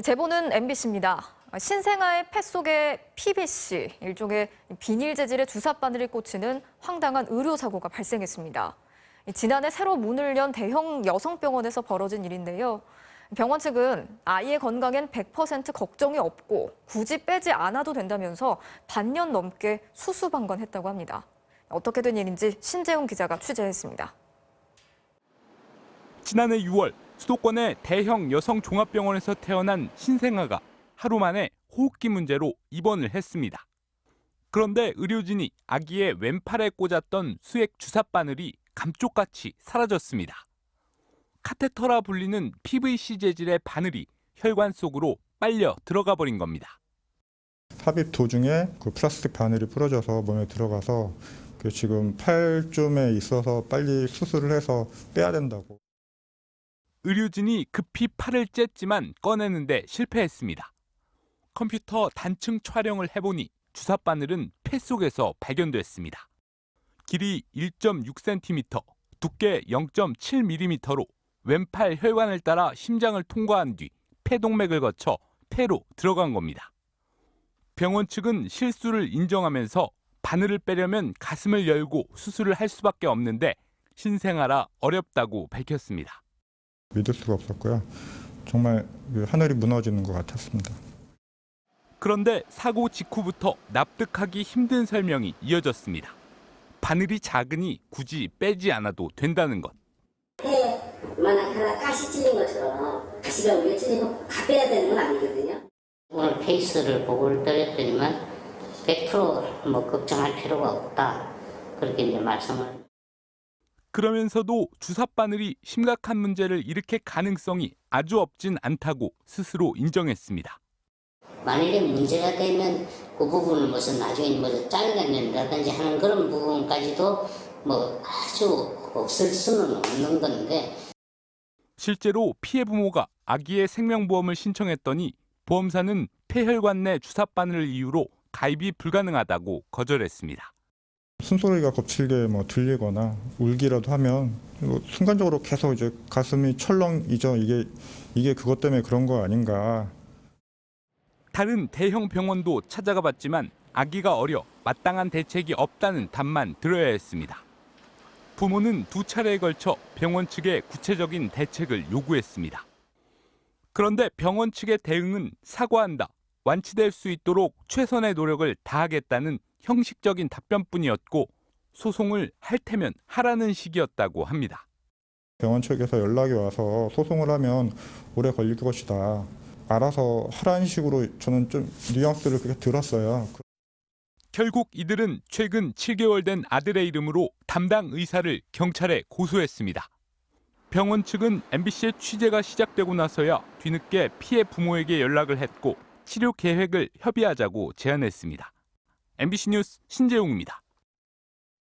제보는 MBC입니다. 신생아의 폐 속에 PVC, 일종의 비닐 재질의 주사 바늘이 꽂히는 황당한 의료 사고가 발생했습니다. 지난해 새로 문을 연 대형 여성병원에서 벌어진 일인데요. 병원 측은 아이의 건강엔 100% 걱정이 없고 굳이 빼지 않아도 된다면서 반년 넘게 수수방관했다고 합니다. 어떻게 된 일인지 신재웅 기자가 취재했습니다. 지난해 6월 수도권의 대형 여성 종합병원에서 태어난 신생아가 하루 만에 호흡기 문제로 입원을 했습니다. 그런데 의료진이 아기의 왼팔에 꽂았던 수액 주사 바늘이 감쪽같이 사라졌습니다. 카테터라 불리는 PVC 재질의 바늘이 혈관 속으로 빨려 들어가 버린 겁니다. 삽입 도중에 그 플라스틱 바늘이 부러져서 몸에 들어가서 지금 팔쯤에 있어서 빨리 수술을 해서 빼야 된다고. 의료진이 급히 팔을 쬐지만 꺼내는데 실패했습니다. 컴퓨터 단층 촬영을 해보니 주사 바늘은 폐 속에서 발견됐습니다. 길이 1.6cm, 두께 0.7mm로 왼팔 혈관을 따라 심장을 통과한 뒤 폐동맥을 거쳐 폐로 들어간 겁니다. 병원 측은 실수를 인정하면서 바늘을 빼려면 가슴을 열고 수술을 할 수밖에 없는데 신생아라 어렵다고 밝혔습니다. 믿을 수가 없었고요. 정말 하늘이 무너지는 것 같았습니다. 그런데 사고 직후부터 납득하기 힘든 설명이 이어졌습니다. 바늘이 작으니 굳이 빼지 않아도 된다는 것. 만약 하나 가시 찔린 것처럼 가시가 우리가 찔리면 다 빼야 되는 건 아니거든요. 오늘 케이스를 보고를 드렸더니만 100% 걱정할 필요가 없다. 그렇게 이제 말씀을. 그러면서도 주사 바늘이 심각한 문제를 일으킬 가능성이 아주 없진 않다고 스스로 인정했습니다. 만일에 문제가 되면 그 부분을 무슨 나중에 잘라낸다든지 하는 그런 부분까지도 아주 없을 수는 없는 건데. 실제로 피해 부모가 아기의 생명보험을 신청했더니 보험사는 폐혈관 내 주사 바늘을 이유로 가입이 불가능하다고 거절했습니다. 숨소리가 거칠게 들리거나 울기라도 하면 순간적으로 계속 이제 가슴이 철렁이죠. 이게 그것 때문에 그런 거 아닌가. 다른 대형 병원도 찾아가 봤지만 아기가 어려 마땅한 대책이 없다는 답만 들어야 했습니다. 부모는 2차례에 걸쳐 병원 측에 구체적인 대책을 요구했습니다. 그런데 병원 측의 대응은 사과한다, 완치될 수 있도록 최선의 노력을 다하겠다는 형식적인 답변뿐이었고 소송을 할 테면 하라는 식이었다고 합니다. 병원 측에서 연락이 와서 소송을 하면 오래 걸릴 것이다. 알아서 하라는 식으로 저는 좀 뉘앙스를 그렇게 들었어요. 결국 이들은 최근 7개월 된 아들의 이름으로 담당 의사를 경찰에 고소했습니다. 병원 측은 MBC의 취재가 시작되고 나서야 뒤늦게 피해 부모에게 연락을 했고 치료 계획을 협의하자고 제안했습니다. MBC 뉴스 신재웅입니다.